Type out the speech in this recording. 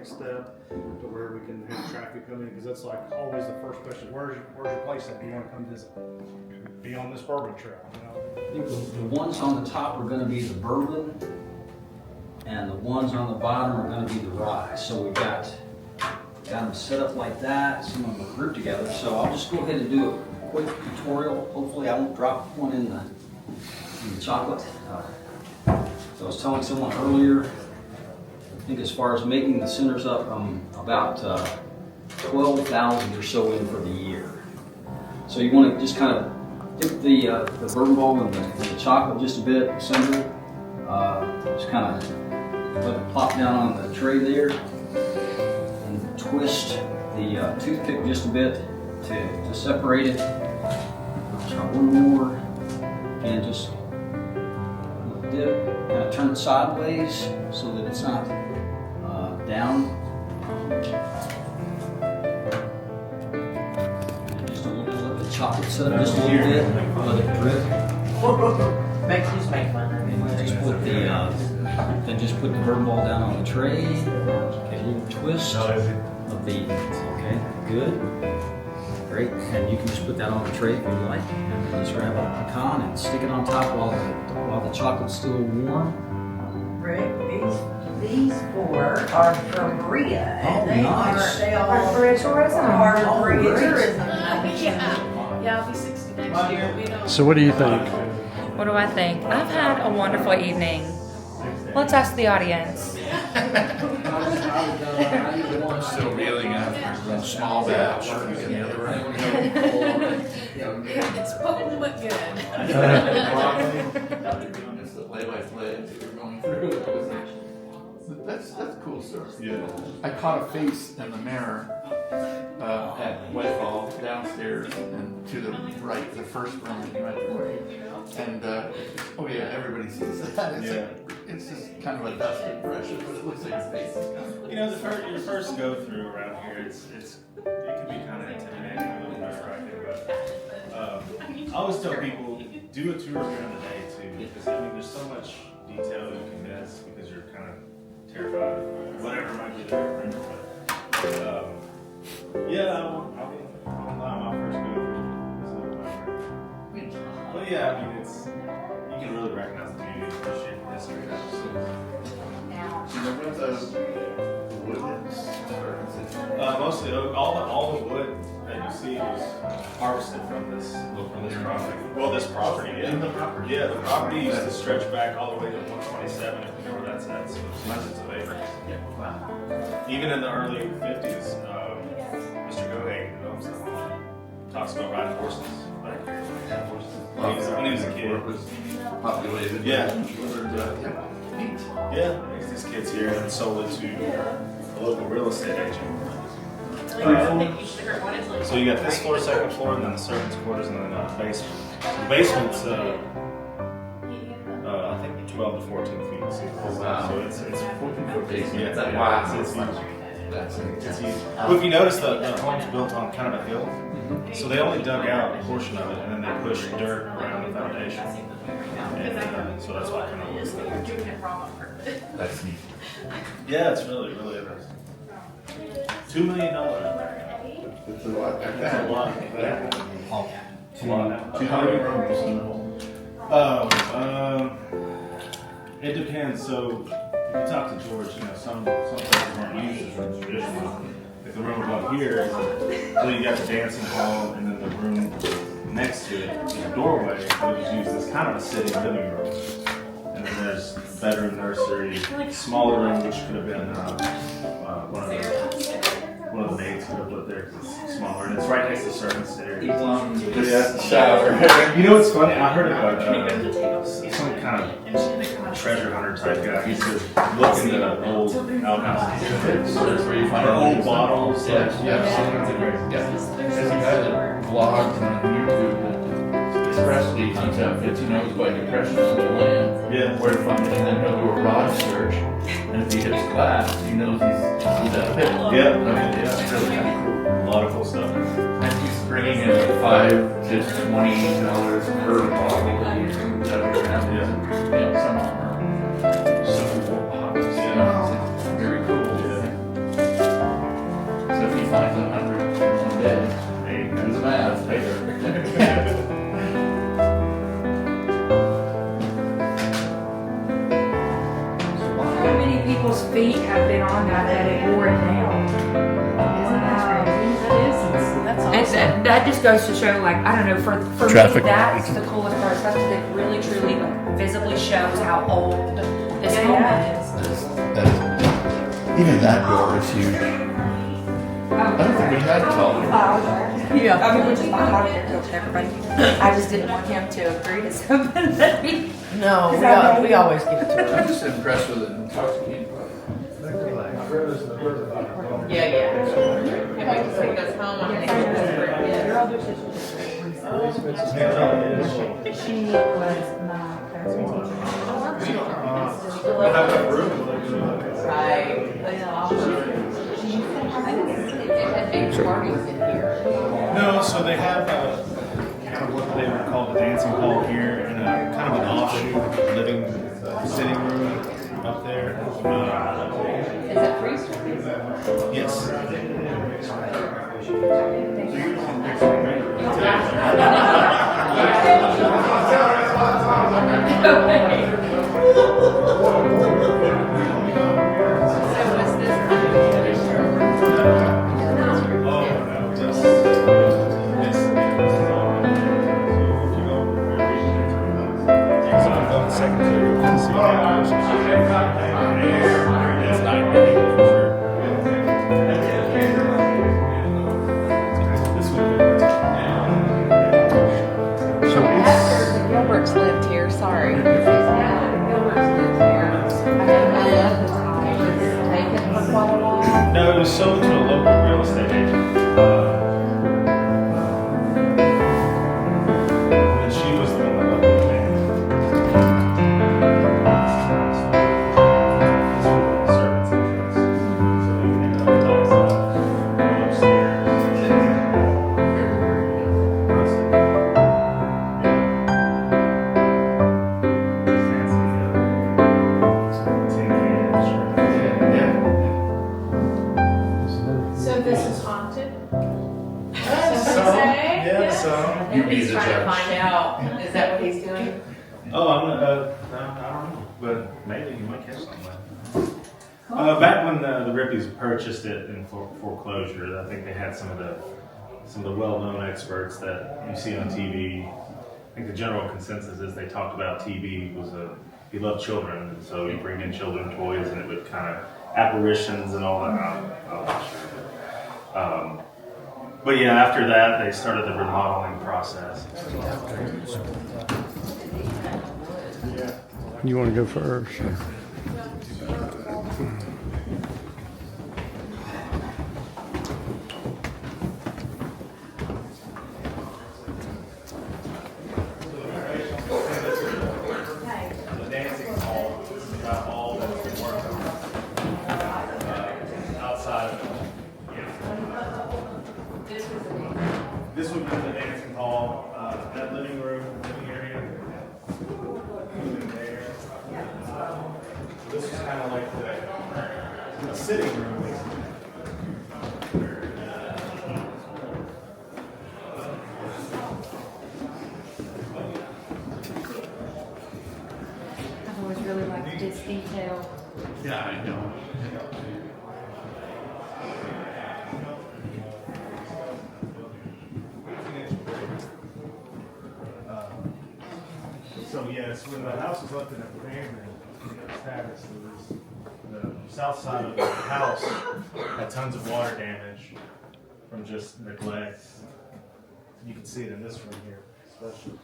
next step to where we can have traffic come in, because that's like always the first question, where's your place at? Do you want to come visit? Be on this Bourbon Trail, you know? I think the ones on the top are gonna be the Bourbon, and the ones on the bottom are gonna be the Rye. So we've got them set up like that, some of them are grouped together. So I'll just go ahead and do a quick tutorial. Hopefully I won't drop one in the chocolate. So I was telling someone earlier, I think as far as making the centers up, I'm about 12,000 or so in for the year. So you want to just kind of dip the bourbon bowl in the chocolate just a bit, center it. Just kind of let it plop down on the tray there, and twist the toothpick just a bit to separate it. Try one more, and just dip, kind of turn it sideways so that it's not down. And just a little bit of the chocolate set up just a little bit, let it drip. Just make fun of me. Then just put the bourbon ball down on the tray. Get a little twist of the. Okay, good, great. And you can just put that on the tray if you like. And just grab a pecan and stick it on top while the chocolate's still warm. Rick, these four are from Berea, and they nice. are Berea tourism. Part of Berea tourism. Yeah, I'll be 60 next year. We don't. So what do you think? What do I think? I've had a wonderful evening. Let's ask the audience. I'm still reeling after a small batch in the other room. It's supposed to look good. It's the play-by-play that we're going through. That's cool stuff. Yeah. I caught a face in the mirror at Whitehall downstairs and to the right, the first room that you went through. And oh yeah, everybody sees that. It's just kind of a dust impression, but it looks like a face. You know, your first go through around here, it can be kind of intimidating, a little nerve-wracking, but I always tell people, do a tour during the day too, because I mean, there's so much detail you can miss because you're kind of terrified of whatever might be there. But yeah, I won't lie, my first go through. But yeah, I mean, you can really recognize the beauty and appreciate the history of it. Mostly all the wood that you see was harvested from this property. Well, this property, yeah. The property used to stretch back all the way to 127, if you know where that's at. So it's hundreds of acres. Even in the early 50s, Mr. Gohagen, who owns the home, talks about riding horses. When he was a kid. Populated. Yeah. These kids here and sold it to a local real estate agent. So you got this floor, second floor, and then the servants' quarters, and then the basement. The basement's I think 12 to 14 feet. So it's 14-foot basement. yeah, Wow. it's huge. That's It's huge. Well, if you notice, the home's built on kind of a hill, so they only dug out a portion of it, and then they pushed dirt around the foundation. And so that's why it kind of looks like that. That's neat. Yeah, it's really, really interesting. $2 million. It's a lot. That's a lot. It's a lot. How many rooms in the whole? It depends. So if you talk to George, you know, some places aren't used as rooms traditionally. Like the room above here, so you got the dancing hall, and then the room next to it, the doorway, it was used as kind of a sitting living room. And then there's bedroom, nursery, smaller room, which could have been one of the maids could have lived there because it's smaller, and it's right next to the servant's area. Shower. You know what's funny? I heard about some kind of treasure hunter type guy. He said, look in the old outhouses. That's where you find old bottles. There's a guy that vlogs on YouTube that expressly hunts out 50 notes by depression on the land. Yeah. Where to find it, and then he'll do a rod search. And if he hits glass, he knows he's at a pit. Yeah. It's really kind of cool. A lot of cool stuff. And he's bringing in $5 to $20 per bottle that he removes out of your ground. You know, some of them are Civil War bottles. Yeah. Very cool. Yeah. that just goes to show, like, I don't know, for me, Traffic. that's the coolest part, especially that it really, truly, like, visibly shows how old this home is. That is, even that door is huge. I don't think we had taller. Yeah. I mean, which is fine, I don't care to everybody. I just didn't want him to agree to something that we. No, we always give it to her. I'm just impressed with it and intoxicated by it. Yeah, yeah. Can't wait to take us home on next She was my No, so they have kind of what they would call the dancing hall here and a kind of an offshoot living sitting room up there. Is it three-story? Yes. Gilbert's lived here, sorry. No, it was sold to a local real estate agent. And she was the one that loved the band. Servants' entrance. So you can go upstairs. So this is haunted? You be the He's trying to judge. find out, is that what he's doing? Oh, no, I don't know, but maybe you might catch something. Back when the Rippies purchased it in foreclosure, I think they had some of the well-known experts that you see on TV. I think the general consensus is they talked about TV he loved children, and so he'd bring in children toys, and it would kind of apparitions and all that. I'm not sure. But yeah, after that, they started the remodeling process. You want to go first? The dancing hall is about all that's been worked on outside of it. This would be the dancing hall, that living room, living area. Moving there. This is kind of like the sitting room. I've always really liked this detail. Yeah, I know. So yes, when the house was left in abandoned status, the south side of the house had tons of water damage from just neglect. You can see it in this room here, especially.